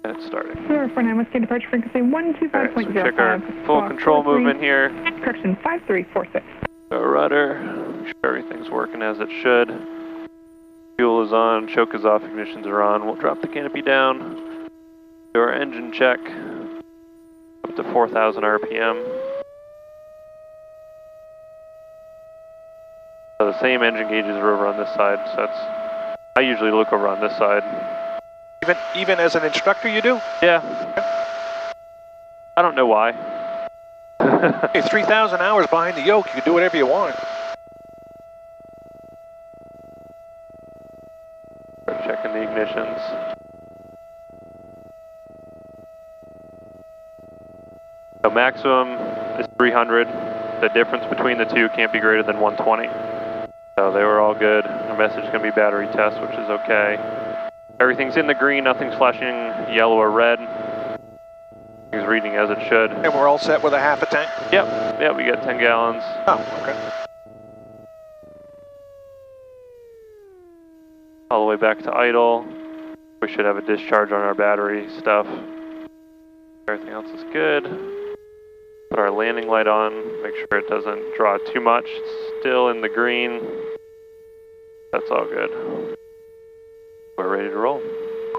And it's starting. 49 Whiskey, departure frequency 125.05. Right, so check our full control movement here. Correction, 5346. Go rudder. Make sure everything's working as it should. Fuel is on, choke is off, ignitions are on. We'll drop the canopy down. Do our engine check. Up to 4,000 RPM. So the same engine gauges are over on this side, so that's, I usually look over on this side. Even as an instructor you do? Yeah. I don't know why. Hey, 3,000 hours behind the yoke, you can do whatever you want. Checking the ignitions. So maximum is 300. The difference between the two can't be greater than 120. So they were all good. Our message is going to be battery test, which is okay. Everything's in the green, nothing's flashing yellow or red. Everything's reading as it should. And we're all set with a half a tank? Yep, we got 10 gallons. Oh, okay. All the way back to idle. We should have a discharge on our battery stuff. Everything else is good. Put our landing light on, make sure it doesn't draw too much. It's still in the green. That's all good. We're ready to roll.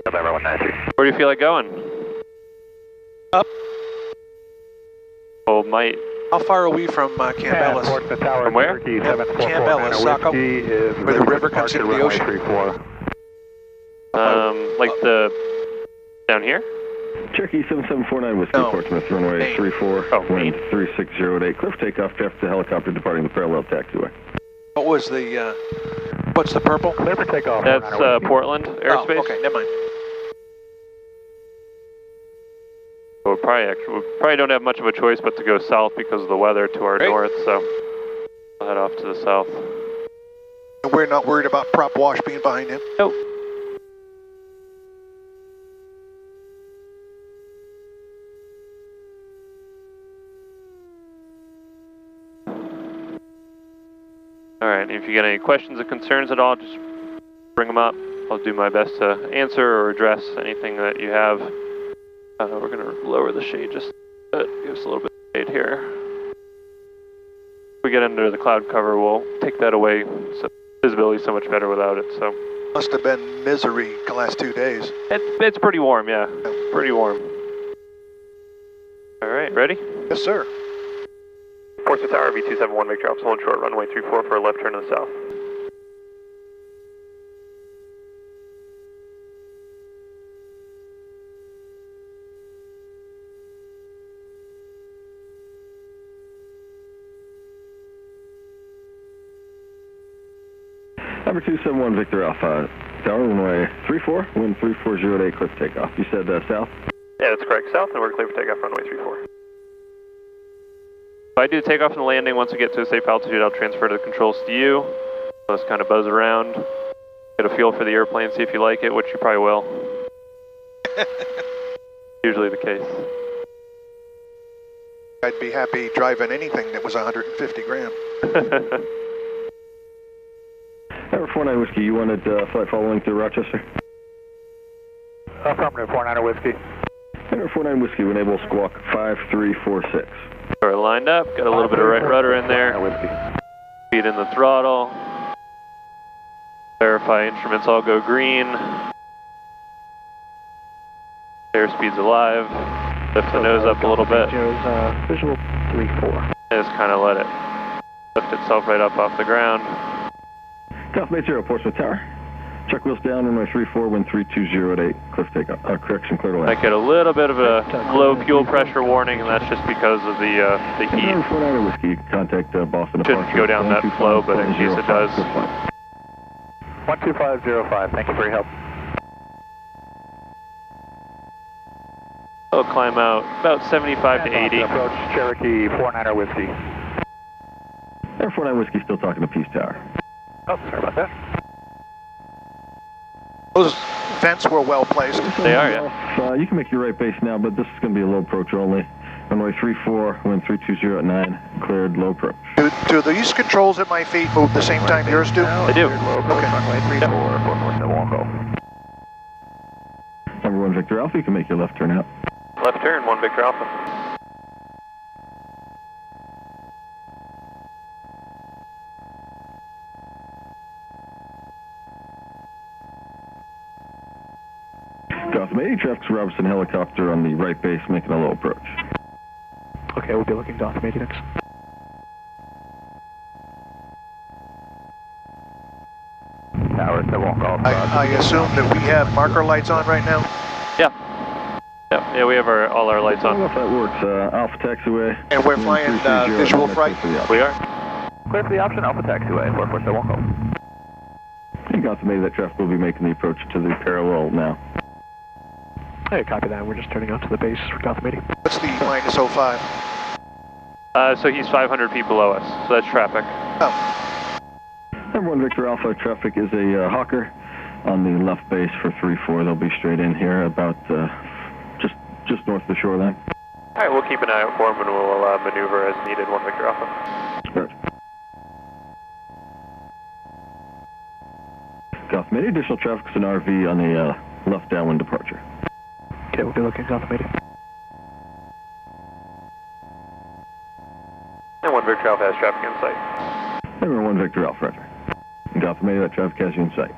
November 193. Where do you feel like going? Up. Oh, might. How far are we from Campbell's? From where? Campbell's, Saco, where the river comes into the ocean. Like the, down here? Cherokee 7749 Whiskey, Portsmouth, runway 34, wind 3608, cliff takeoff after the helicopter departing the parallel taxiway. What was the, what's the purple? Clear for takeoff. That's Portland airspace. Oh, okay, never mind. We probably don't have much of a choice but to go south because of the weather to our north, so we'll head off to the south. And we're not worried about prop wash being behind him? Nope. Alright, if you get any questions or concerns at all, just bring them up. I'll do my best to answer or address anything that you have. We're going to lower the shade just a bit, give us a little bit of shade here. If we get under the cloud cover, we'll take that away. So visibility is so much better without it. So must have been misery the last 2 days. It's pretty warm, yeah. Pretty warm. Alright, ready? Yes, sir. Portsmouth Tower, V271, Victor Alps, hold short, runway 34 for a left turn to the south. Number 271 Victor Alpha, tower, runway 34, wind 3408, cliff takeoff. You said south? Yeah, that's correct, south, and we're clear for takeoff, runway 34. If I do the takeoff and the landing, once we get to a safe altitude, I'll transfer the controls to you. Let's kind of buzz around, get a feel for the airplane, see if you like it, which you probably will. Usually the case. I'd be happy driving anything that was 150 grand. Number 49 Whiskey, you wanted flight following through Rochester? Affirmative, 49 Whiskey. Number 49 Whiskey, we enable squawk 5346. We're lined up, got a little bit of right rudder in there. Feet in the throttle. Verify instruments all go green. Airspeed's alive. Lift the nose up a little bit. Visual 3-4. Just kind of let it lift itself right up off the ground. South Bay 0, Portsmouth Tower. Check wheels down, runway 34, wind 32008, cliff takeoff. Correction, clear to land. I get a little bit of a low fuel pressure warning, and that's just because of the heat. Number 49 Whiskey, contact Boston. Shouldn't go down that flow, but in case it does. 12505, thank you for your help. It'll climb out about 75 to 80. Approach Cherokee 49er Whiskey. Number 49 Whiskey, still talking to Peace Tower. Oh, sorry about that. Those vents were well placed. They are, yeah. You can make your right base now, but this is going to be a low approach only. Runway 34, wind 32009, cleared low approach. Do these controls at my feet move the same time yours do? They do. Okay. Runway 34, 447 Walk. Number 1 Victor Alpha, you can make your left turn out. Left turn, 1 Victor Alpha. Gotham 80, traffic's Robertson helicopter on the right base, making a low approach. Okay, we'll be looking Gotham 80 next. Tower 7 Golf. I assume that we have marker lights on right now? Yeah, we have all our lights I don't know on. if that works. Alpha taxiway. And we're flying visual fright? We are. Clear for the option, Alpha Taxiway, 447 Golf. And Gotham 80, that traffic will be making the approach to the parallel now. Hey, copy that. We're just turning out to the base for Gotham 80. What's the minus 05? So he's 500 feet below us, so that's traffic. Oh, Number 1 Victor Alpha, traffic is a Hawker on the left base for 3-4. They'll be straight in here about just north of the shoreline. All right, we'll keep an eye out for him and we'll maneuver as needed, 1 Victor Alpha. Roger. Gotham 80, additional traffic's an RV on the left downwind departure. Okay, we'll be looking Gotham 80. And 1 Victor Alpha has traffic in sight. Number 1 Victor Alpha, roger. Gotham 80, that traffic has you in sight.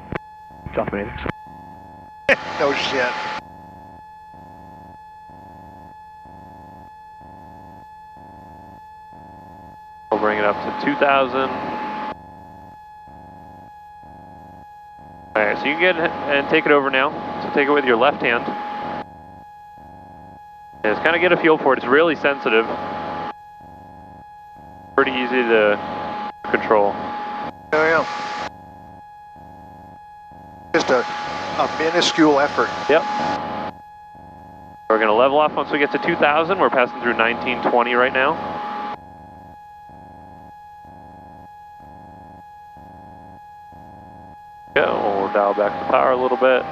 Gotham 80. no shit. We'll bring it up to 2,000. All right, so you can get and take it over now. So take it with your left hand. And just kind of get a feel for it. It's really sensitive. Pretty easy to control. Oh, yeah. Just a minuscule effort. Yep. We're going to level off once we get to 2,000. We're passing through 1920 right now. Go, we'll dial back the power a little bit.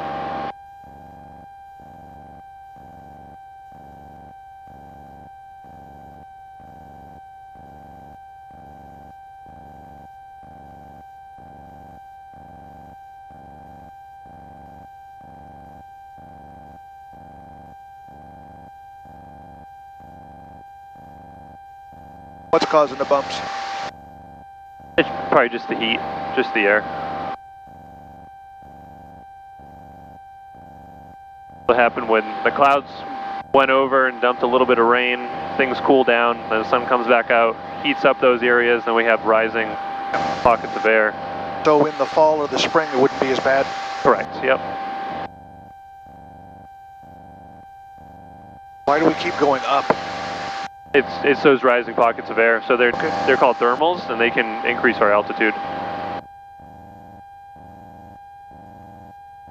What's causing the bumps? It's probably just the heat, just the air. What happened when the clouds went over and dumped a little bit of rain, things cool down, then the sun comes back out, heats up those areas, and we have rising pockets of air. So in the fall or the spring it wouldn't be as bad? Correct, yep. Why do we keep going up? It's those rising pockets of air, so they're called thermals, and they can increase our altitude.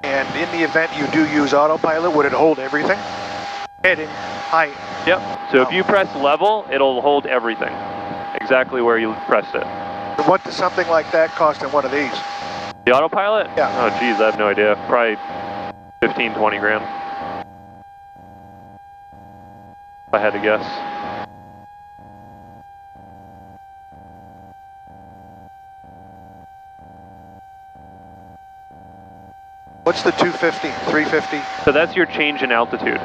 And in the event you do use autopilot, would it hold everything? Heading, height. Yep, so if you press level, it'll hold everything, exactly where you pressed it. And what does something like that cost in one of these? The autopilot? Yeah. Oh geez, I have no idea. Probably 15, 20 grand. If I had to guess. What's the 250, 350? So that's your change in altitude.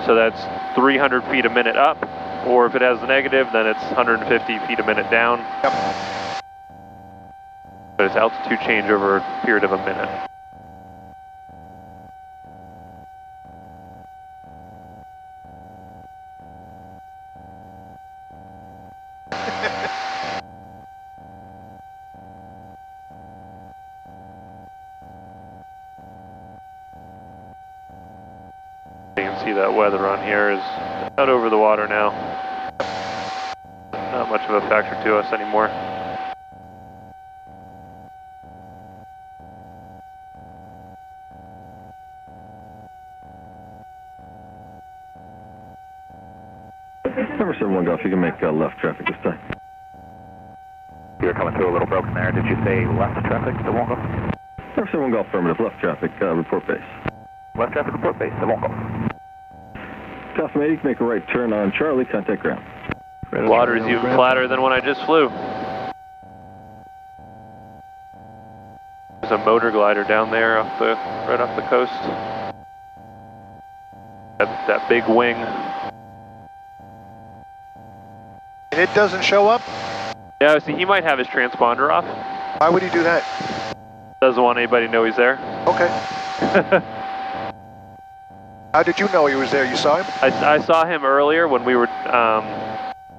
So that's 300 feet a minute up, or if it has the negative, then it's 150 feet a minute down. Yep. But it's altitude change over a period of a minute. You can see that weather on here is out over the water now. Not much of a factor to us anymore. Number 71 Golf, you can make left traffic this time. You're coming through a little broken there. Did you say left traffic, the Golf? Number 71 Golf, affirmative, left traffic, report base. Left traffic report base, the Golf. Gotham 80, you can make a right turn on Charlie, contact ground. The water is even flatter than when I just flew. There's a motor glider down there right off the coast. that big wing. And it doesn't show up? Yeah, see, he might have his transponder off. Why would he do that? Doesn't want anybody to know he's there. Okay. How did you know he was there? You saw him? I saw him earlier when we were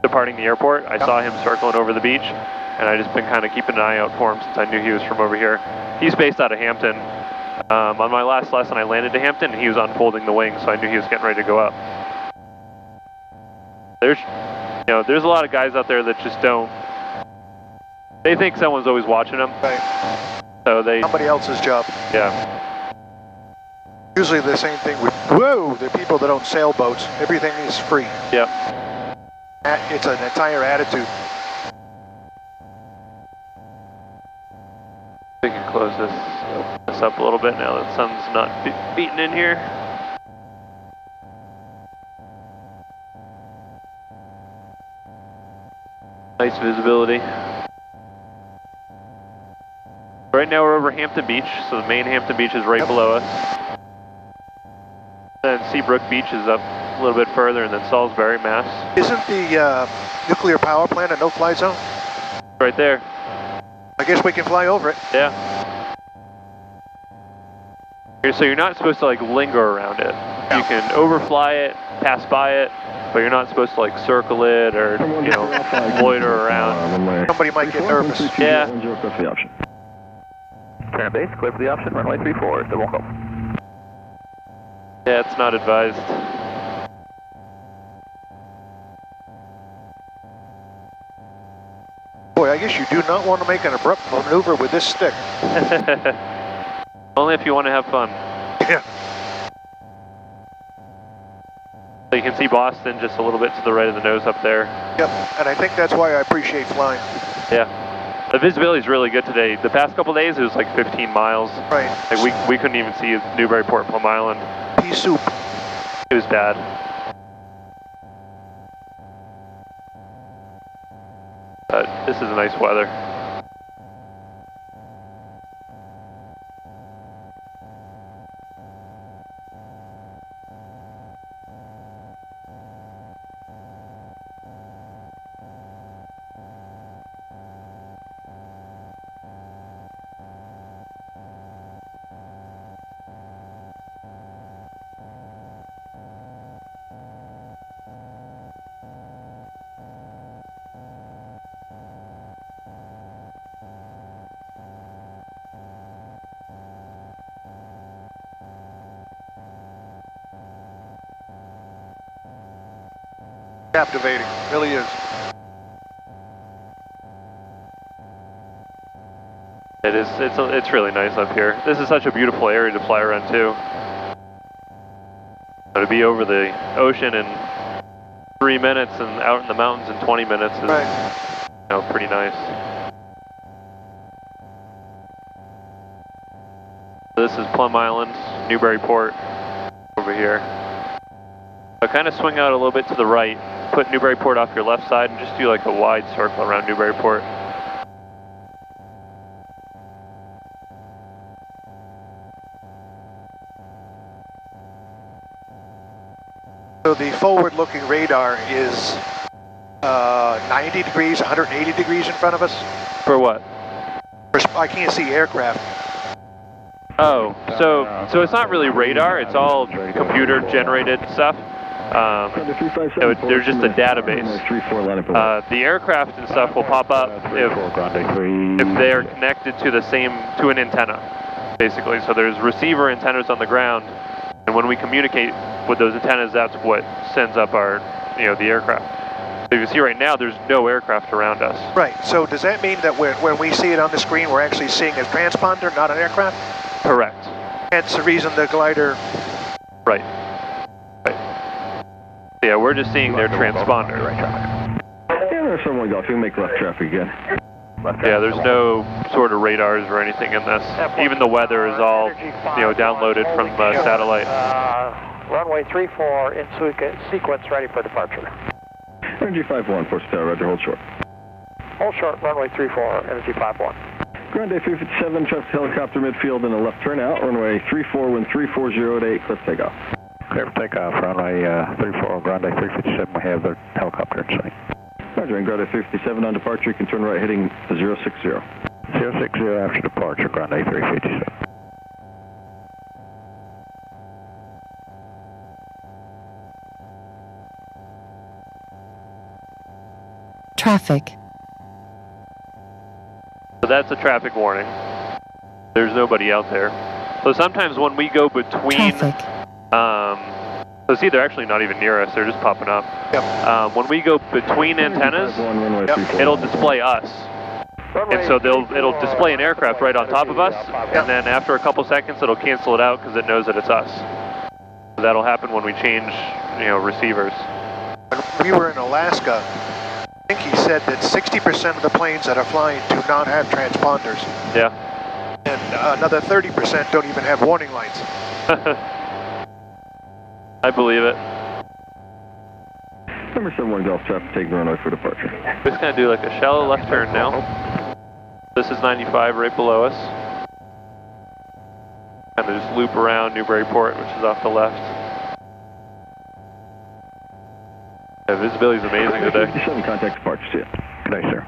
departing the airport. I saw him circling over the beach, and I just been kind of keeping an eye out for him since I knew he was from over here. He's based out of Hampton. On my last lesson, I landed to Hampton, and he was unfolding the wing, so I knew he was getting ready to go up. There's a lot of guys out there that just don't. They think someone's always watching them. Right. So they. Somebody else's job. Yeah. Usually the same thing with, whoa, the people that own sailboats. Everything is free. Yep. It's an entire attitude. We can close this up a little bit now that the sun's not beating in here. Nice visibility. Right now we're over Hampton Beach, so the main Hampton Beach is right below us. Then Seabrook Beach is up a little bit further, and then Salisbury, Mass. Isn't the nuclear power plant a no-fly zone? Right there. I guess we can fly over it. Yeah. So you're not supposed to like linger around it. No. You can overfly it, pass by it, but you're not supposed to like circle it or, you know, loiter around. Somebody might get nervous. Yeah. Turn base, clear for the option, runway 34, double call. Yeah, it's not advised. Boy, I guess you do not want to make an abrupt maneuver with this stick. Only if you want to have fun. Yeah. So you can see Boston just a little bit to the right of the nose up there. Yep, and I think that's why I appreciate flying. Yeah. The visibility is really good today. The past couple days it was like 15 miles. Right. Like we couldn't even see Newburyport, Plum Island. Pea soup. It was bad. But this is nice weather. Captivating, really is. It is. It's really nice up here. This is such a beautiful area to fly around too. To be over the ocean in 3 minutes and out in the mountains in 20 minutes is, right, you know, pretty nice. This is Plum Island, Newburyport over here. So kind of swing out a little bit to the right, put Newburyport off your left side, and just do like a wide circle around Newburyport. So the forward-looking radar is 90 degrees, 180 degrees in front of us? For what? I can't see aircraft. Oh, so it's not really radar, it's all computer-generated stuff. There's just a database. The aircraft and stuff will pop up if they're connected to an antenna, basically. So there's receiver antennas on the ground, and when we communicate with those antennas, that's what sends up our, the aircraft. So you can see right now, there's no aircraft around us. Right. So does that mean that when we see it on the screen, we're actually seeing a transponder, not an aircraft? Correct. Hence the reason the glider. Right. Yeah, we're just seeing their transponder. Yeah, there's someone go. If you make left traffic again. Yeah, there's no sort of radars or anything in this. Even the weather is all, downloaded from satellite. Runway 34 in sequence, ready for departure. Energy 5-1, 4-star, roger, hold short. Hold short, runway 34, energy 5-1. Grande 357, trust helicopter midfield and a left turnout, runway 34, wind 340 to 8, cliff takeoff. Clear for takeoff, runway 34, Grande 357, we have the helicopter in sight. Roger, and Grande 357 on departure, you can turn right heading 060. 060 after departure, Grande 357. Traffic. So that's a traffic warning. There's nobody out there. So sometimes when we go between, Traffic. so see, they're actually not even near us. They're just popping up. Yep. When we go between antennas, it'll display us. And so it'll display an aircraft right on top of us, and then after a couple seconds, it'll cancel it out because it knows that it's us. So that'll happen when we change, receivers. When we were in Alaska, I think he said that 60% of the planes that are flying do not have transponders. Yeah. And another 30% don't even have warning lights. I believe it. Number 71 Golf traffic, take the runway for departure. We're just going to do like a shallow left turn now. This is 95 right below us. Kind of just loop around Newburyport, which is off the left. Yeah, visibility is amazing today. 57, contact departure, see ya. Good day, sir.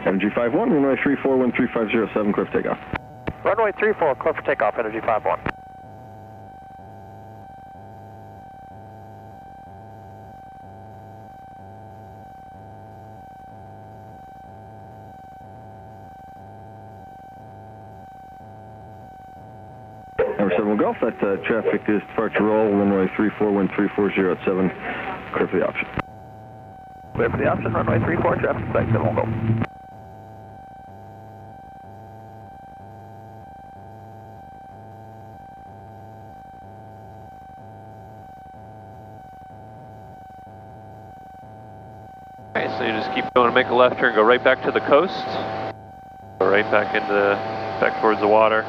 Energy 51, runway 34, 13507, clear for takeoff. Runway 34, clear for takeoff, Energy 51. Number 71 Golf, that traffic is departure roll, runway 34, 13407, clear for the option. Clear for the option, runway 34, traffic spec 71 Golf. Okay, so you just keep going and make a left turn, go right back to the coast. Go right back back towards the water.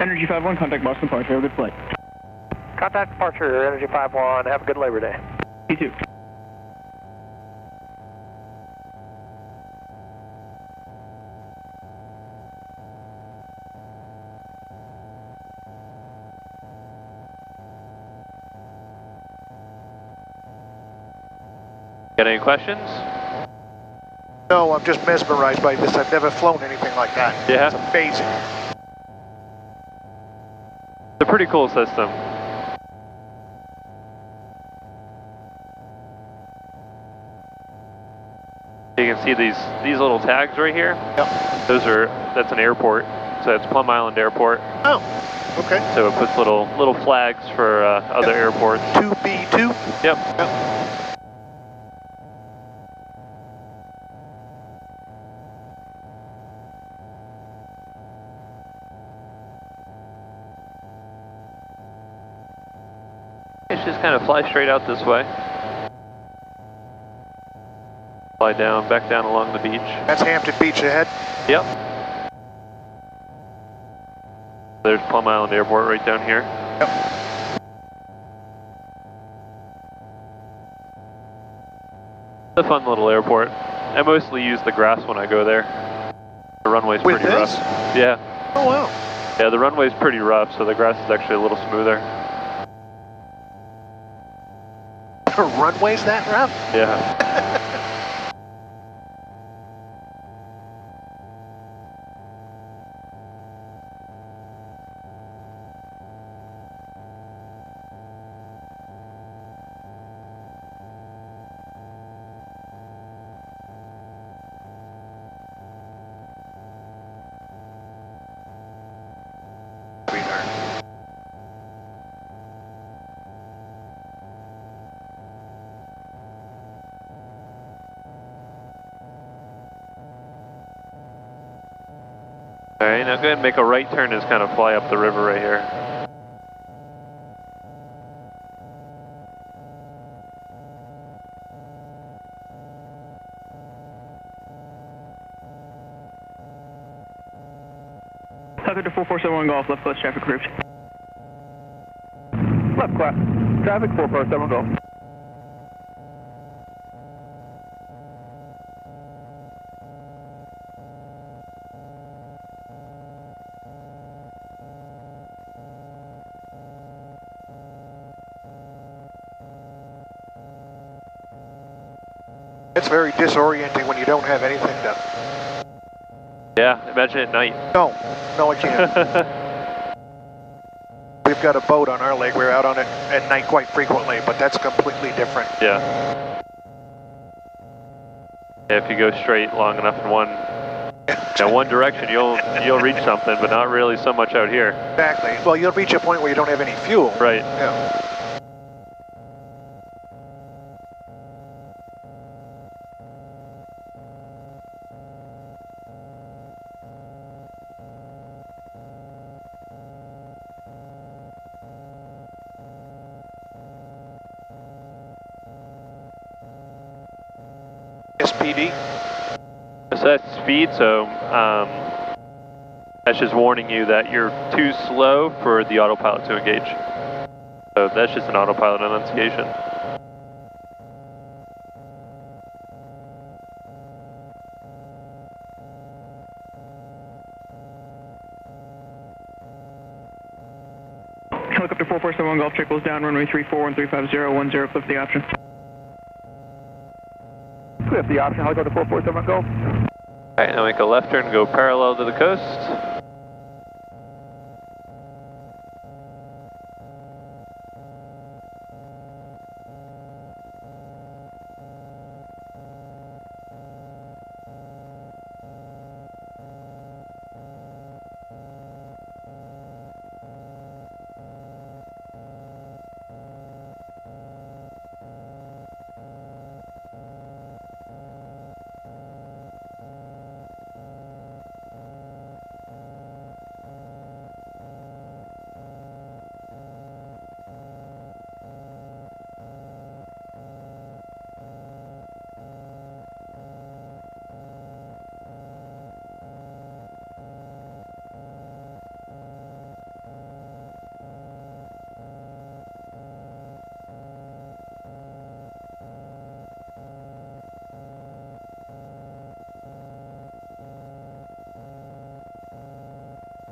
Energy 51, contact Boston Departure. Have a good flight. Contact departure, Energy 51. Have a good Labor Day. You too. Got any questions? No, I'm just mesmerized by this. I've never flown anything like that. Yeah. It's amazing. It's a pretty cool system. You can see these little tags right here. Yep. That's an airport. So it's Plum Island Airport. Oh, okay. So it puts little flags for other airports. 2B2? Yep. It's just kind of fly straight out this way. Fly down, back down along the beach. That's Hampton Beach ahead? Yep. There's Plum Island Airport right down here. Yep. It's a fun little airport. I mostly use the grass when I go there. The runway's With pretty this? rough. Yeah. Oh, wow. Yeah, the runway's pretty rough, so the grass is actually a little smoother. The runway's that rough? Yeah. Alright, now go ahead and make a right turn and just kind of fly up the river right here. Tucker to 4471 Golf, left close traffic group. Left class. Traffic 447 Golf. It's very disorienting when you don't have anything to... Yeah, imagine at night. No, I can't. We've got a boat on our lake. We're out on it at night quite frequently, but that's completely different. Yeah. Yeah, if you go straight long enough in one direction, you'll reach something, but not really so much out here. Exactly. Well, you'll reach a point where you don't have any fuel. Right. Yeah. SPD. So that's speed, so that's just warning you that you're too slow for the autopilot to engage. So that's just an autopilot enunciation. Helicopter 4471 Golf, trickles down, runway 34, 1350, 10, cliff the option. Cliff the option, helicopter 447 Golf. Alright, now make a left turn and go parallel to the coast.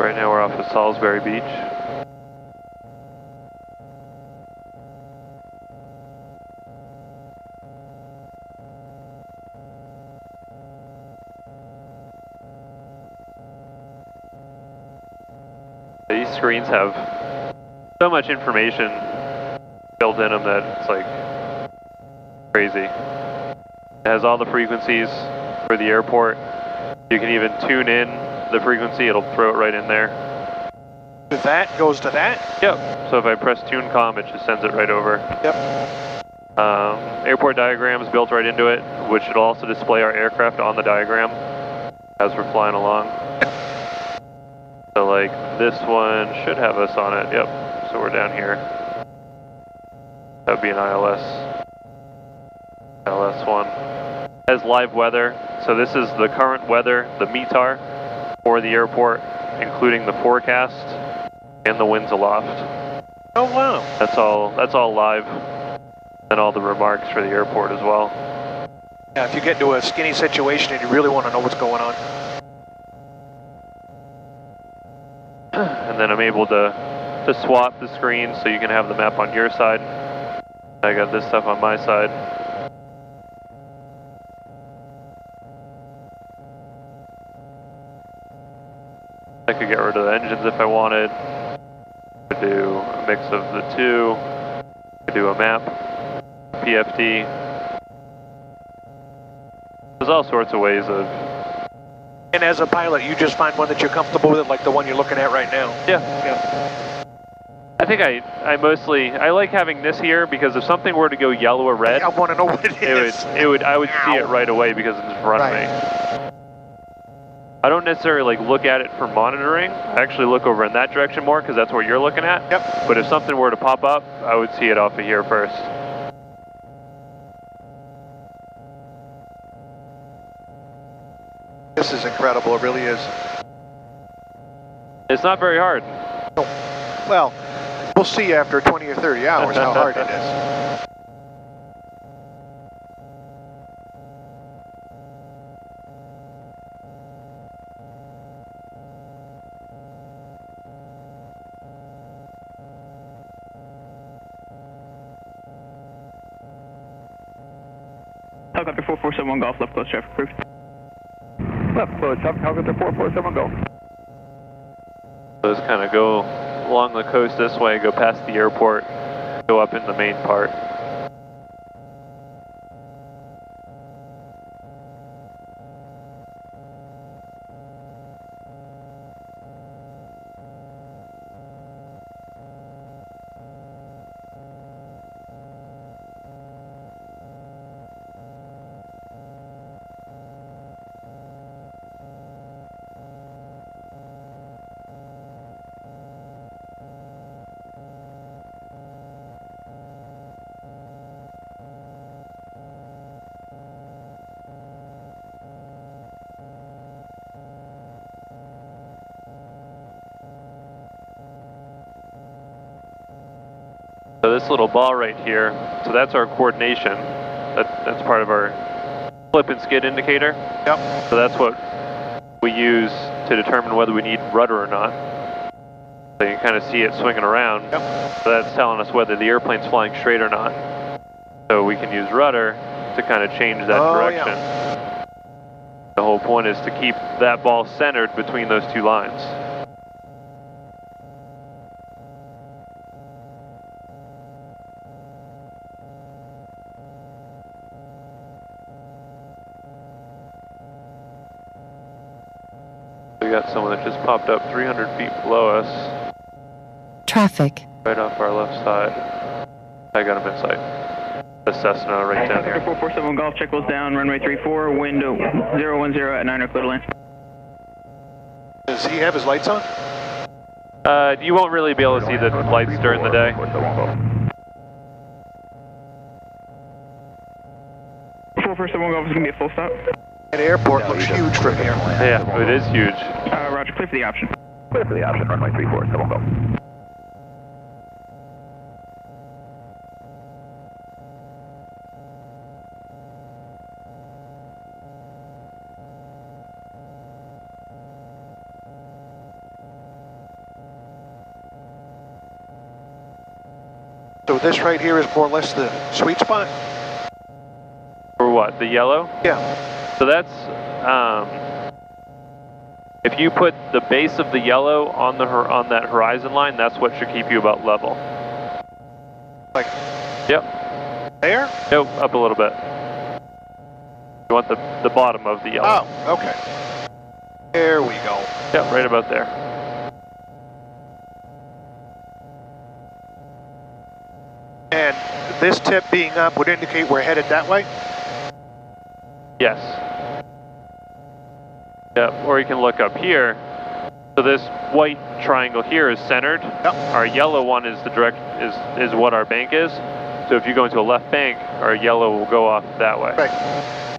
Right now we're off of Salisbury Beach. These screens have so much information built in them that it's like crazy. It has all the frequencies for the airport. You can even tune in the frequency, it'll throw it right in there. That goes to that? Yep. So if I press tune comm, it just sends it right over. Yep. Airport diagrams built right into it, which will also display our aircraft on the diagram as we're flying along. So like this one should have us on it. Yep. So we're down here. That would be an ILS one. It has live weather. So this is the current weather, the METAR for the airport, including the forecast and the winds aloft. Oh wow. That's all live. And all the remarks for the airport as well. Yeah, if you get into a skinny situation and you really want to know what's going on. And then I'm able to swap the screen so you can have the map on your side. I got this stuff on my side. I could get rid of the engines if I wanted. I could do a mix of the two. I could do a map, PFD. There's all sorts of ways of... And as a pilot, you just find one that you're comfortable with, like the one you're looking at right now. Yeah. I think I like having this here because if something were to go yellow or red, I want to know what it is. I would see it right away because it's in front of me. I don't necessarily like look at it for monitoring. I actually look over in that direction more because that's what you're looking at. Yep. But if something were to pop up, I would see it off of here first. This is incredible, it really is. It's not very hard. Well, we'll see after 20 or 30 hours how hard it is. Helicopter 4471 Golf, left close traffic approved. Left close traffic, helicopter 447 Golf. So just kind of go along the coast this way, go past the airport, go up in the main part. So this little ball right here, so that's our coordination. That's part of our flip and skid indicator. Yep. So that's what we use to determine whether we need rudder or not. So you can kind of see it swinging around. Yep. So that's telling us whether the airplane's flying straight or not. So we can use rudder to kind of change that direction. Yeah. The whole point is to keep that ball centered between those two lines. We got someone that just popped up 300 feet below us, Traffic. right off our left side. I got him in sight. The Cessna right down Helicopter here. 447 Golf, check goes down, runway 34, wind 010 at 9 clear to land. Does he have his lights on? You won't really be able to see the lights during the day. 447 Golf is going to be a full stop. The airport looks huge from here. Yeah, it is huge. Roger, clear for the option. Clear for the option, runway 347 Golf. So this right here is more or less the sweet spot? For what, the yellow? Yeah. So that's, if you put the base of the yellow on that horizon line, that's what should keep you about level. Like Yep. there? Nope, up a little bit. You want the bottom of the yellow. Oh, okay. There we go. Yep, right about there. And this tip being up would indicate we're headed that way? Yes. Yep, or you can look up here. So this white triangle here is centered. Yep. Our yellow one is the direct is what our bank is. So if you go into a left bank, our yellow will go off that way. Right.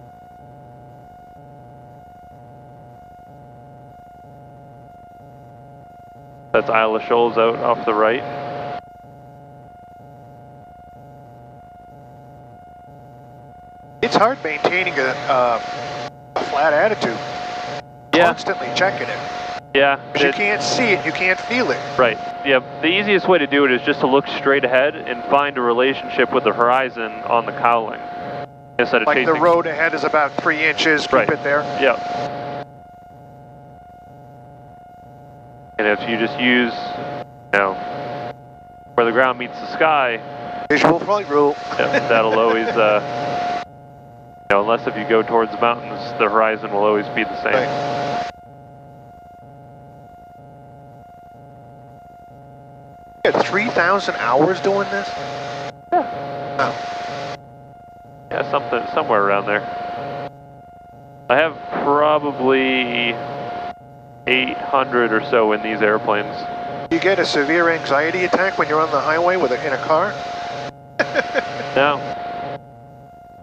That's Isle of Shoals out off the right. It's hard maintaining a flat attitude. Yeah. Constantly checking it. Yeah. Because you can't see it, you can't feel it. Right. Yeah. The easiest way to do it is just to look straight ahead and find a relationship with the horizon on the cowling instead of Like chasing. the road ahead is about 3 inches, keep Right. it there. Yeah. And if you just use, where the ground meets the sky, Visual flight rule. that'll always, unless if you go towards the mountains, the horizon will always be the same. Right. You had 3,000 hours doing this? Yeah. Oh. Yeah, somewhere around there. I have probably 800 or so in these airplanes. You get a severe anxiety attack when you're on the highway in a car? No.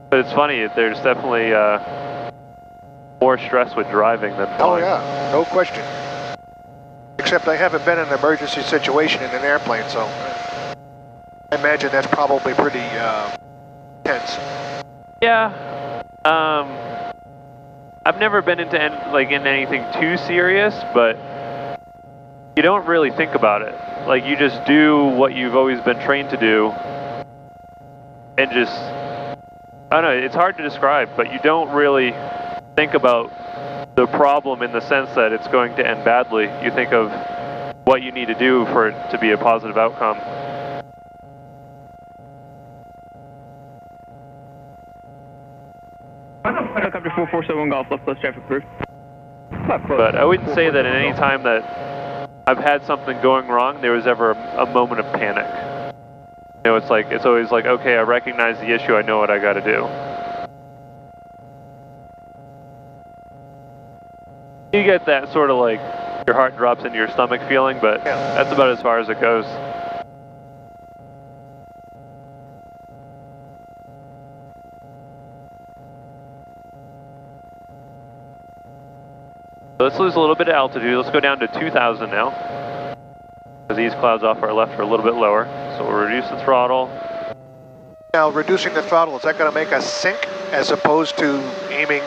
But it's funny, there's definitely more stress with driving than flying. Oh yeah, no question. Except I haven't been in an emergency situation in an airplane, so I imagine that's probably pretty tense. Yeah. I've never been into in anything too serious, but you don't really think about it. Like, you just do what you've always been trained to do, and just, I don't know, it's hard to describe, but you don't really think about the problem in the sense that it's going to end badly. You think of what you need to do for it to be a positive outcome. Helicopter 447 Golf, left close traffic approved. But I wouldn't say that at any time that I've had something going wrong, there was ever a moment of panic. You know, it's always like, okay, I recognize the issue, I know what I got to do. You get that sort of like your heart drops into your stomach feeling, but that's about as far as it goes. So let's lose a little bit of altitude. Let's go down to 2,000 now. Because these clouds off our left are a little bit lower. So we'll reduce the throttle. Now, reducing the throttle, is that going to make us sink as opposed to aiming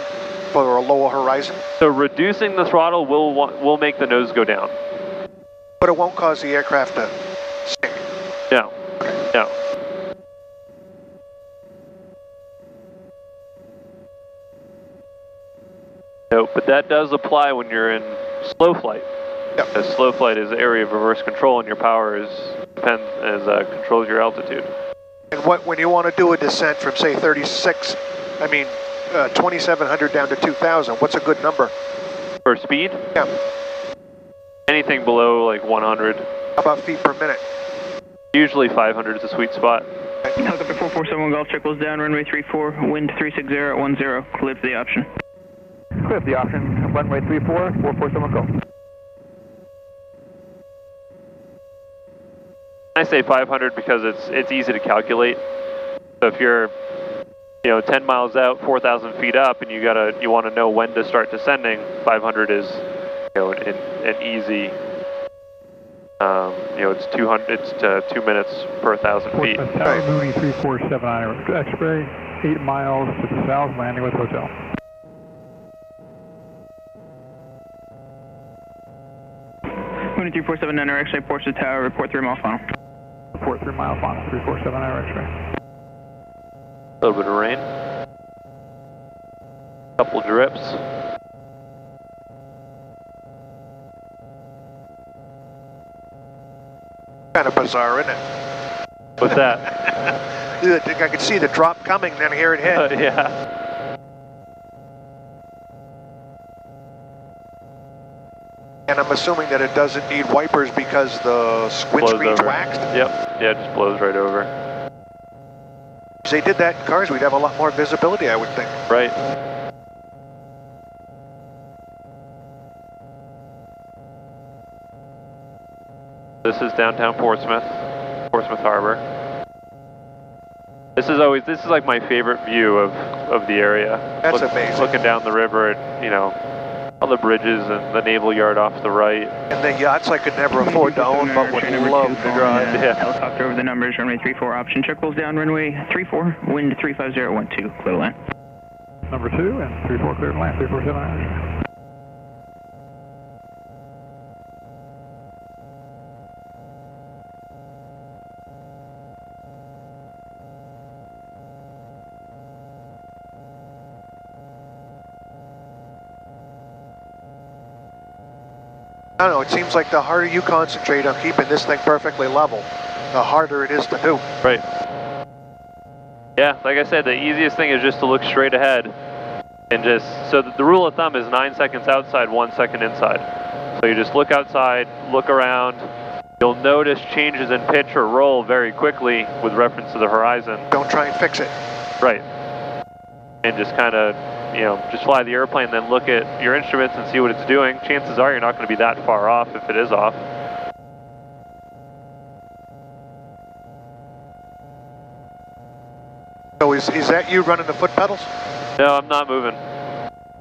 for a lower horizon? So reducing the throttle will make the nose go down. But it won't cause the aircraft to sink? No. No. No, but that does apply when you're in slow flight. Yep. As slow flight is the area of reverse control, and your power controls your altitude. And when you want to do a descent from, say, 2,700 down to 2,000, what's a good number? For speed? Yeah. Anything below like 100. How about feet per minute? Usually 500 is a sweet spot. Helicopter 447 Golf, trickles down, runway 34, wind 360 at 10, clear for the option. Clear the option, runway 34, 447 go. I say 500 because it's easy to calculate. So if you're 10 miles out, 4,000 feet up, and you want to know when to start descending, 500 is an easy. It's 2 minutes per 1,000 feet. Tower Mooney 347 X-ray, 8 miles to the south, landing with hotel. Mooney 347 X-ray, ports to tower, report 3 mile final. Report 3 mile final, 347 X-ray. A little bit of rain. Couple drips. Kind of bizarre, isn't it? What's that? I could see the drop coming, then here it hit. Yeah. And I'm assuming that it doesn't need wipers because the windscreen's waxed? Yep. Yeah, it just blows right over. If they did that in cars, we'd have a lot more visibility, I would think. Right. This is downtown Portsmouth Harbor. This is like my favorite view of the area. That's amazing. Looking down the river at, all the bridges and the naval yard off the right. And the yachts I could never afford to own, but would love to drive. Yeah. Helicopter over the numbers, runway 34, option trickles down, runway 34, wind 350 at 12, clear to land. Number 2 and 34 clear to land, 347 X-ray. I don't know, it seems like the harder you concentrate on keeping this thing perfectly level, the harder it is to do. Right. Yeah, like I said, the easiest thing is just to look straight ahead. And so the rule of thumb is 9 seconds outside, 1 second inside. So you just look outside, look around. You'll notice changes in pitch or roll very quickly with reference to the horizon. Don't try and fix it. Right. And just kind of, you know, just fly the airplane, then look at your instruments and see what it's doing. Chances are you're not going to be that far off if it is off. So is that you running the foot pedals? No, I'm not moving.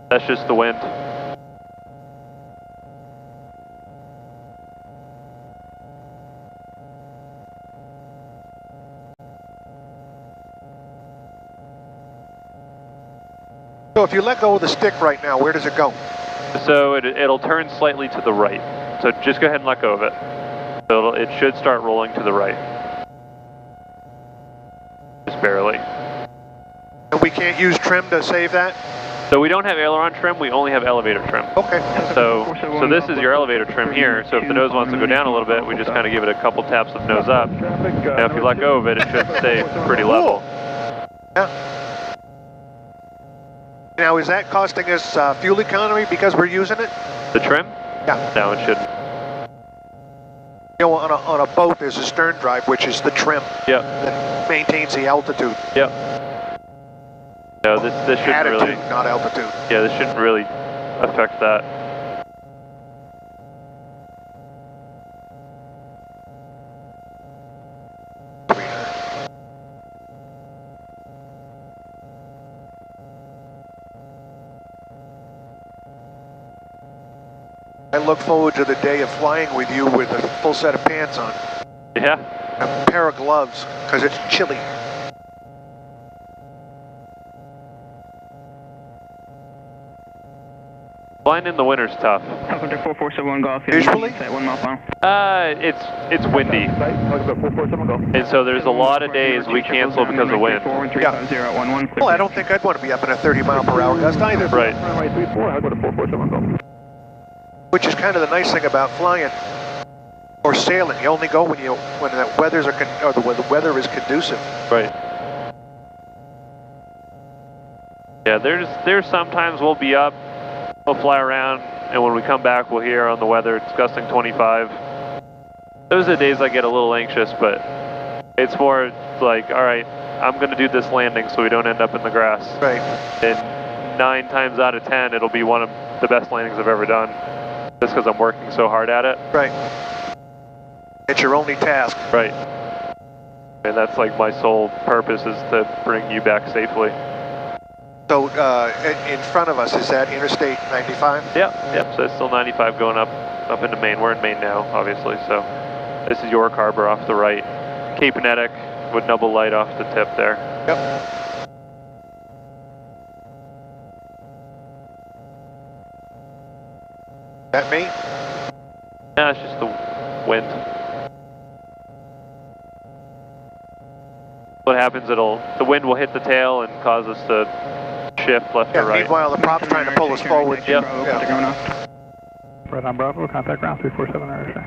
That's just the wind. So if you let go of the stick right now, where does it go? So it'll turn slightly to the right. So just go ahead and let go of it. So it should start rolling to the right. Just barely. And we can't use trim to save that? So we don't have aileron trim, we only have elevator trim. Okay. So this is your elevator trim here, so if the nose wants to go down a little bit, we just kind of give it a couple taps of nose up. Now if you let go of it, it should stay pretty level. Yeah. Now is that costing us fuel economy because we're using it? The trim? Yeah. No, it shouldn't. You know, on a boat there's a stern drive, which is the trim. Yep. That maintains the altitude. Yep. No, this shouldn't Attitude, really, not altitude. yeah, this shouldn't really affect that. I look forward to the day of flying with you with a full set of pants on. Yeah. And a pair of gloves, because it's chilly. Flying in the winter's tough. Helicopter 4471 Golf. Usually? At 1 mile per hour. It's windy. And so there's a lot of days we cancel because of wind. Yeah. Well, I don't think I'd want to be up in a 30-mile-per-hour gust either. Right. Which is kind of the nice thing about flying or sailing. You only go when the the weather is conducive. Right. Yeah, there's sometimes we'll be up, we'll fly around, and when we come back we'll hear on the weather it's gusting 25. Those are the days I get a little anxious, but it's more like, all right, I'm going to do this landing so we don't end up in the grass. Right. And 9 times out of 10 it'll be one of the best landings I've ever done, just because I'm working so hard at it. Right. It's your only task. Right. And that's like my sole purpose, is to bring you back safely. So in front of us, is that Interstate 95? Yep, so it's still 95 going up into Maine. We're in Maine now, obviously, so this is York Harbor off the right. Cape Nettic with double light off the tip there. Yep. That me? Yeah, it's just the wind. What happens, the wind will hit the tail and cause us to shift left or right. Meanwhile, the prop's trying to pull us forward. Yep. Yeah. Right on Bravo, contact ground 347 RSA.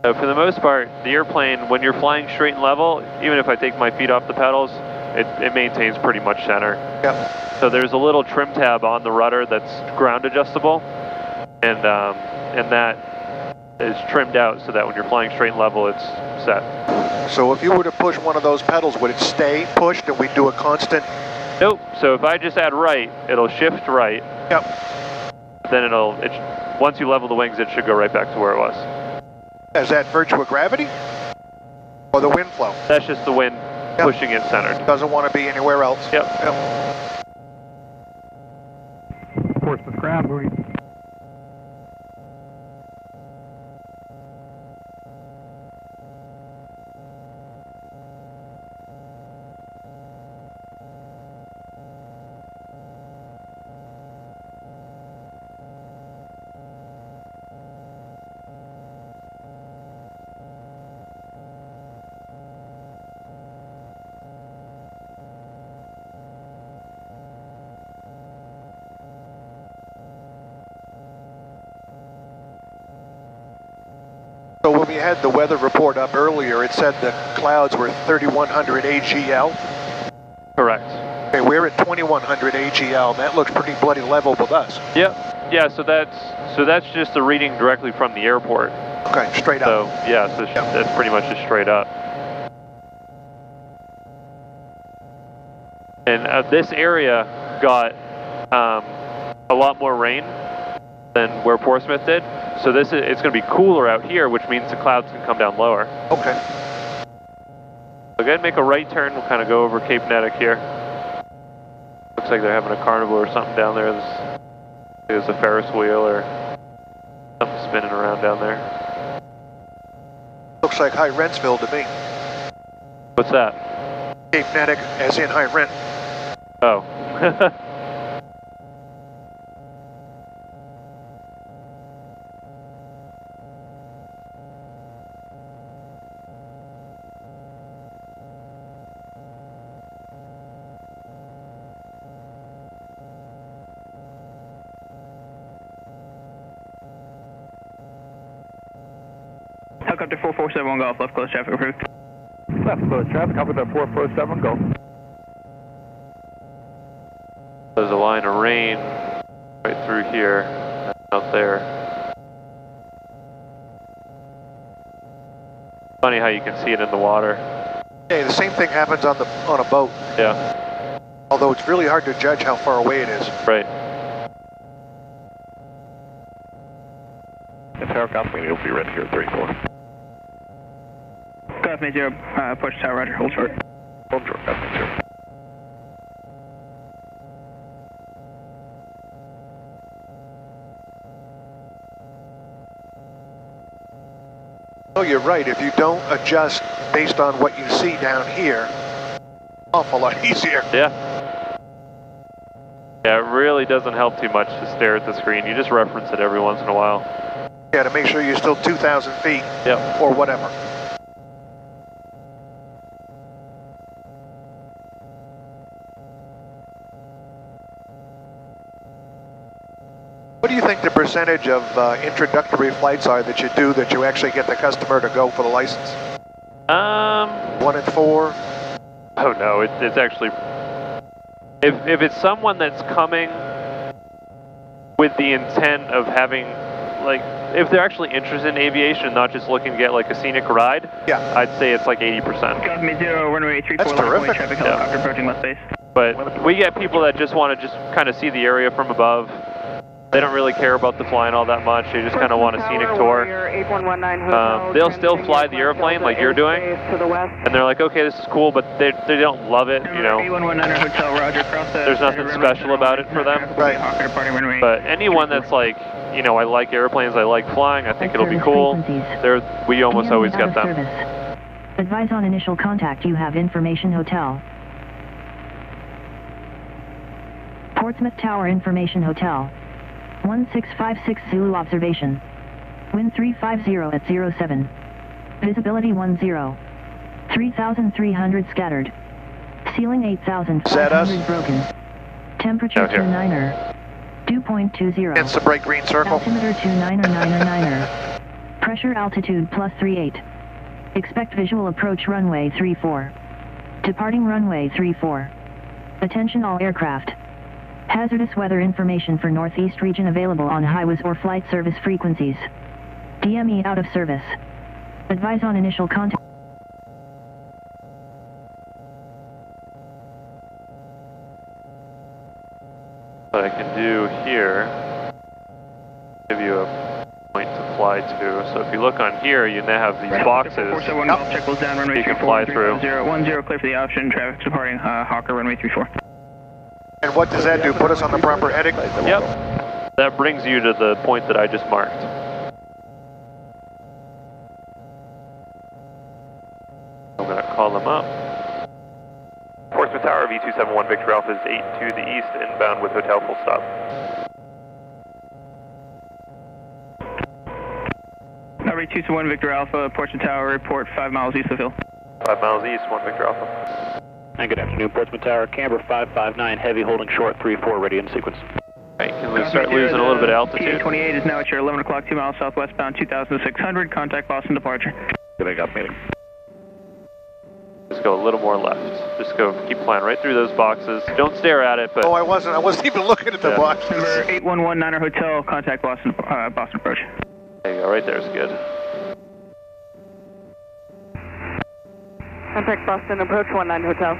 So for the most part, the airplane, when you're flying straight and level, even if I take my feet off the pedals, it maintains pretty much center. Yep. So there's a little trim tab on the rudder that's ground adjustable, and that is trimmed out so that when you're flying straight and level, it's set. So if you were to push one of those pedals, would it stay pushed and we do a constant? Nope. So if I just add right, it'll shift right. Yep. Then once you level the wings, it should go right back to where it was. Is that virtue of gravity? Or the wind flow? That's just the wind pushing it centered. Doesn't want to be anywhere else. Yep. Portsmouth ground, moving. So when we had the weather report up earlier, it said the clouds were 3100 AGL. Correct. Okay, we're at 2100 AGL, and that looks pretty bloody level with us. Yep. Yeah. So that's just the reading directly from the airport. Okay, straight up. So yeah. So that's pretty much just straight up. And this area got a lot more rain than where Portsmouth did. So it's going to be cooler out here, which means the clouds can come down lower. Okay. So go ahead and make a right turn. We'll kind of go over Cape Natick here. Looks like they're having a carnival or something down there. There's a Ferris wheel or something spinning around down there. Looks like High Rentsville to me. What's that? Cape Natick, as in High Rent. Oh. Helicopter 447 Golf, left close traffic approved. Left close traffic, helicopter 447, go. There's a line of rain right through here, out there. Funny how you can see it in the water. Yeah, the same thing happens on a boat. Yeah. Although it's really hard to judge how far away it is. Right. It's Tower Company, it'll be ready here, 34. Golf May 0, approach tower, roger, hold short. Hold short, Golf May 0. No, you're right. If you don't adjust based on what you see down here, awful lot easier. Yeah. Yeah, it really doesn't help too much to stare at the screen. You just reference it every once in a while. Yeah, to make sure you're still 2,000 feet. Yep. Or whatever. What do you think the percentage of introductory flights are that you do that you actually get the customer to go for the license? 1 in 4? Oh no, it's actually, if it's someone that's coming with the intent of having, like, if they're actually interested in aviation, not just looking to get like a scenic ride, yeah, I'd say it's like 80%. Golf May 0, runway 34, left away traffic, helicopter approaching left base. But we get people that just want to just kind of see the area from above. They don't really care about the flying all that much. They just kind of want a scenic tour. They'll still fly the airplane like you're doing, and they're like, okay, this is cool, but they don't love it, you know. There's nothing special about it for them. Right. But anyone that's like, you know, I like airplanes, I like flying, I think it'll be cool. We almost always get them. Advise on initial contact. You have information hotel. Portsmouth Tower Information Hotel. 1656 Zulu observation. Wind 350 at 07. Visibility 10. 3,300 scattered. Ceiling 8,500 broken. Temperature 29er. Dew point 20. It's the bright green circle. Altimeter 29er. Pressure altitude +38. Expect visual approach runway 34. Departing runway 34. Attention all aircraft. Hazardous weather information for Northeast region available on highways or flight service frequencies. DME out of service. Advise on initial contact. What I can do here, give you a point to fly to. So if you look on here, you now have these boxes you can fly through. 10, clear for the option, traffic departing Hawker, runway 34. And what does that do? Put us on the proper heading? Yep. That brings you to the point that I just marked. I'm going to call them up. Portsmouth Tower, V271 Victor Alpha is 8 to the east, inbound with hotel full stop. Tower 221 Victor Alpha, Portsmouth Tower, report 5 miles east of Hill. 5 miles east, 1 Victor Alpha. And good afternoon, Portsmouth Tower, Camber 559, heavy holding short, 3-4, ready in sequence. Right, can we start losing a little bit of altitude? PA28 is now at your 11 o'clock, 2 miles southwestbound, 2,600, contact Boston departure. Good, I got meeting. Just go a little more left. Just go, keep flying right through those boxes. Don't stare at it, but... Oh, I wasn't even looking at the boxes. Number 811 Niner Hotel, contact Boston approach. There you go, right there's good. Contact Boston approach 19 Hotel.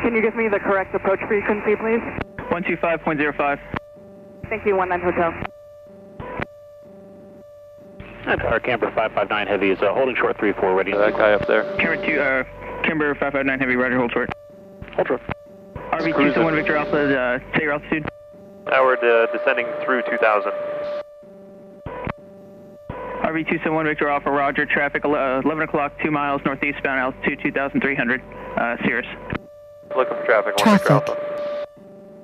Can you give me the correct approach frequency, please? 125.05. Thank you, 19 Hotel. Tower Camber 559 Heavy is holding short 34, ready. That guy up there. Camber 559 Heavy, roger, hold short. Hold short. RV271 Victor Alpha, say your altitude. Howard descending through 2000. RV271 Victor Alpha, roger, traffic 11 o'clock, 2 miles northeastbound, altitude 2,300, Cirrus. Looking for traffic, 1 Victor Alpha.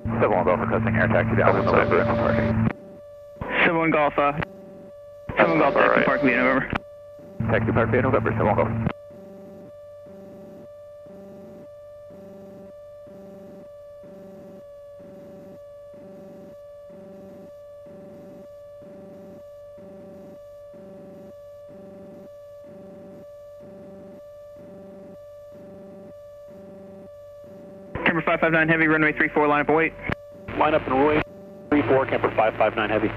71 Golf requesting air taxi down in November and parking. 71 Golf, taxi park via November. Taxi park via November, 71 Golf. Camber 559 Heavy, runway 34, line up and wait. Line up and runway 34, Camber 559 Heavy.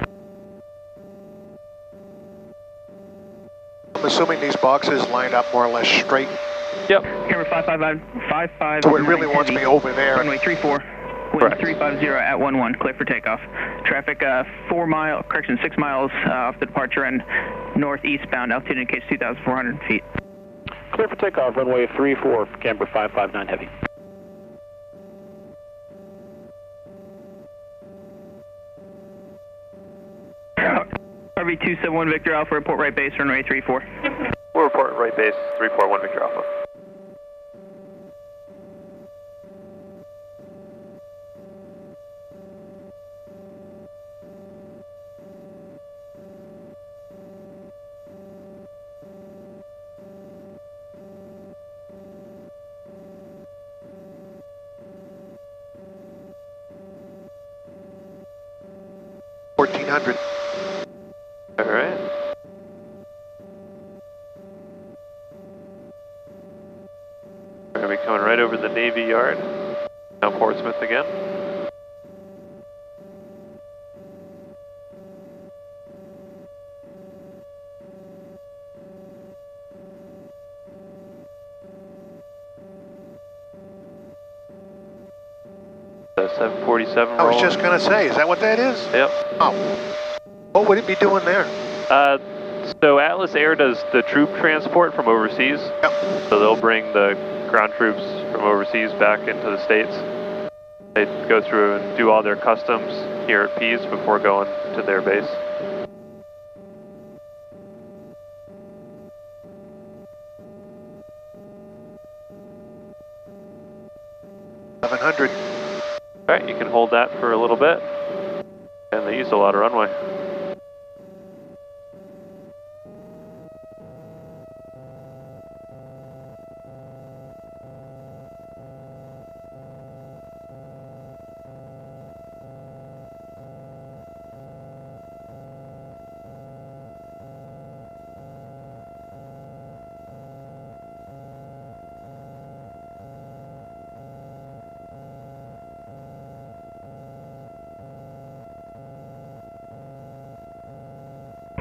I'm assuming these boxes line up more or less straight. Yep. Camber 559 So it really wants me over there. Runway 34, wind 350 at 11, clear for takeoff. Traffic 6 miles off the departure end, northeastbound, altitude indicates 2,400 feet. Clear for takeoff, runway 34, Camber 559 Heavy. RV271 Victor Alpha, report right base, runway 34. We'll report right base, 341 Victor Alpha. All right. We're going to be coming right over the Navy Yard. Now Portsmouth again. The 747 I was rolling. just going to say, is that what that is? Yep. Oh. What would it be doing there? So Atlas Air does the troop transport from overseas. Yep. So they'll bring the ground troops from overseas back into the States. They go through and do all their customs here at Pease before going to their base. $700. All right, you can hold that for a little bit. And they use a lot of runway.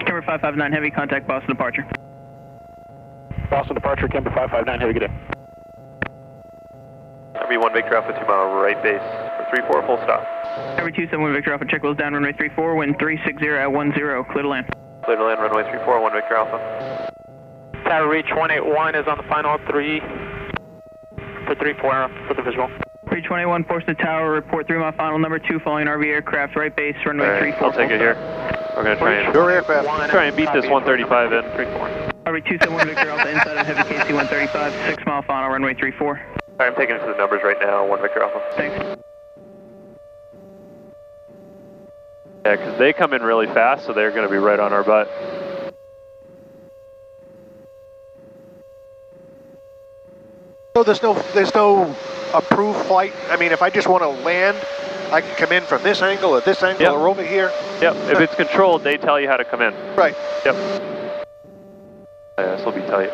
Camber 559 Heavy, contact Boston departure. Boston departure, Camber 559 Heavy, good day. RV1 Victor Alpha 2 mile right base for 34, full stop. RV271 Victor Alpha, check wheels down, runway 34, wind 360 at 10, clear to land. Clear to land, runway 34, 1 Victor Alpha. Tower reach 181 is on the final 3 for 34 for the visual. Reach 181, Portsmouth Tower, report 3 mile final number 2, following RV aircraft, right base, runway All right, 34. I'll take it here. We're going to try and Your aircraft. try and beat this 135 in. RV271 Victor Alpha, inside of heavy KC-135, 6 mile final, runway 34. All right, I'm taking it to the numbers right now, 1 Victor Alpha. Thanks. Yeah, because they come in really fast, so they're going to be right on our butt. So there's no approved flight. I mean, if I just want to land, I can come in from this angle or this angle or over here. Yep, if it's controlled, they tell you how to come in. Right. Yep. Yeah, this will be tight.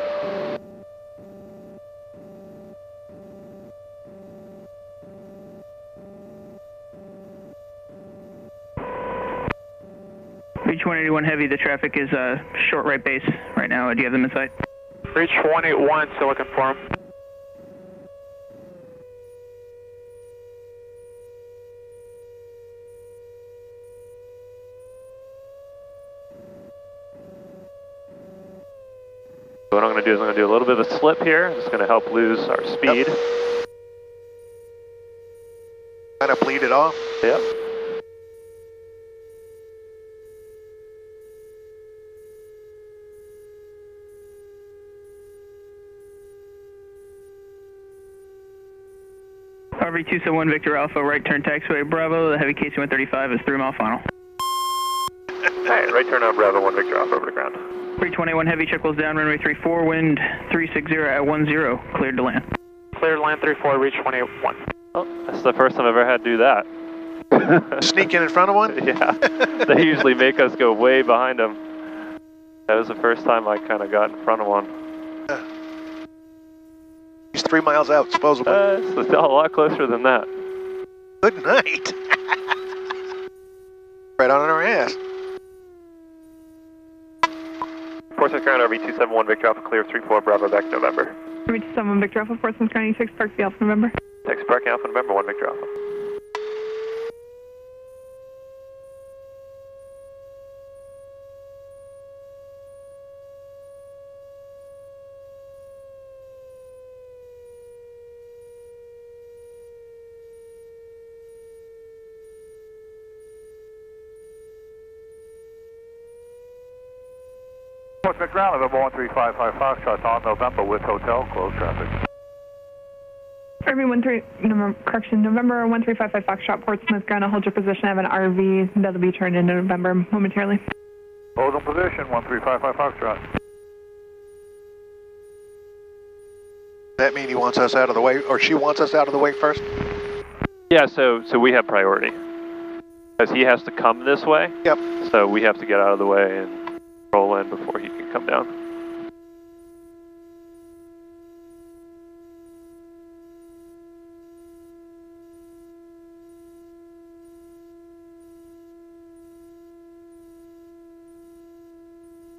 Reach 181 Heavy, the traffic is short right base right now. Do you have them in sight? Reach 181, still looking for him. What I'm going to do is I'm going to do a little bit of a slip here. It's going to help lose our speed. Yep. Kind of bleed it off. Yep. RV 271 Victor Alpha, right turn taxiway Bravo, the heavy KC-135 is 3 mile final. Alright, right turn on Bravo 1 Victor Alpha over the ground. 321 heavy, check wheels down, runway 34, wind 360 at 10, cleared to land. Cleared land 34, reach 181. Oh, that's the first time I've ever had to do that. Sneaking in front of one? Yeah, they usually make us go way behind them. That was the first time I kind of got in front of one. He's 3 miles out, supposedly. It's a lot closer than that. Good night. Right on our ass. Portsmouth Ground RV 271 Victor Alpha, clear 34 Bravo back November. RV 271 Victor Alpha, Portsmouth Ground 6, Park the Alpha November. Texas Park Alpha November 1 Victor Alpha. Portsmouth Ground, November 1355 Foxtrot on November with hotel, closed traffic. RV November 1355 Foxtrot, Portsmouth Ground, hold your position. I have an RV that'll be turned into November momentarily. Hold in position, 1355 Foxtrot. That mean he wants us out of the way, or she wants us out of the way first? Yeah, so we have priority. Because he has to come this way. Yep. So we have to get out of the way and roll in before he can come down.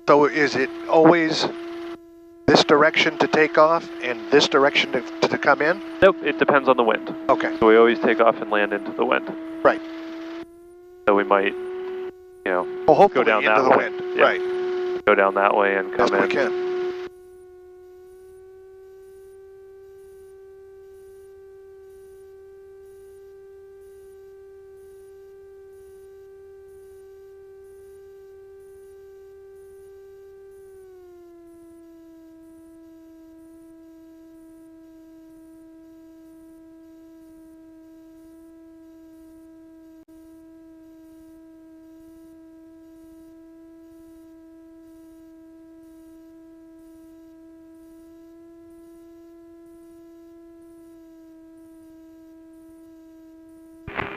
So is it always this direction to take off and this direction to come in? Nope, it depends on the wind. Okay. So we always take off and land into the wind. Right. So we might, Well, hopefully go down into that the way. wind. Yeah. Right. Go down that way and come Best we in. can.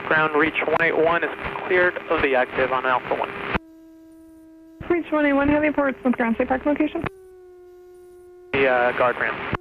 Ground reach 181 is cleared of the active on Alpha 1. Reach 181 heavy, Portsmouth Ground, say park location. The guard ramp.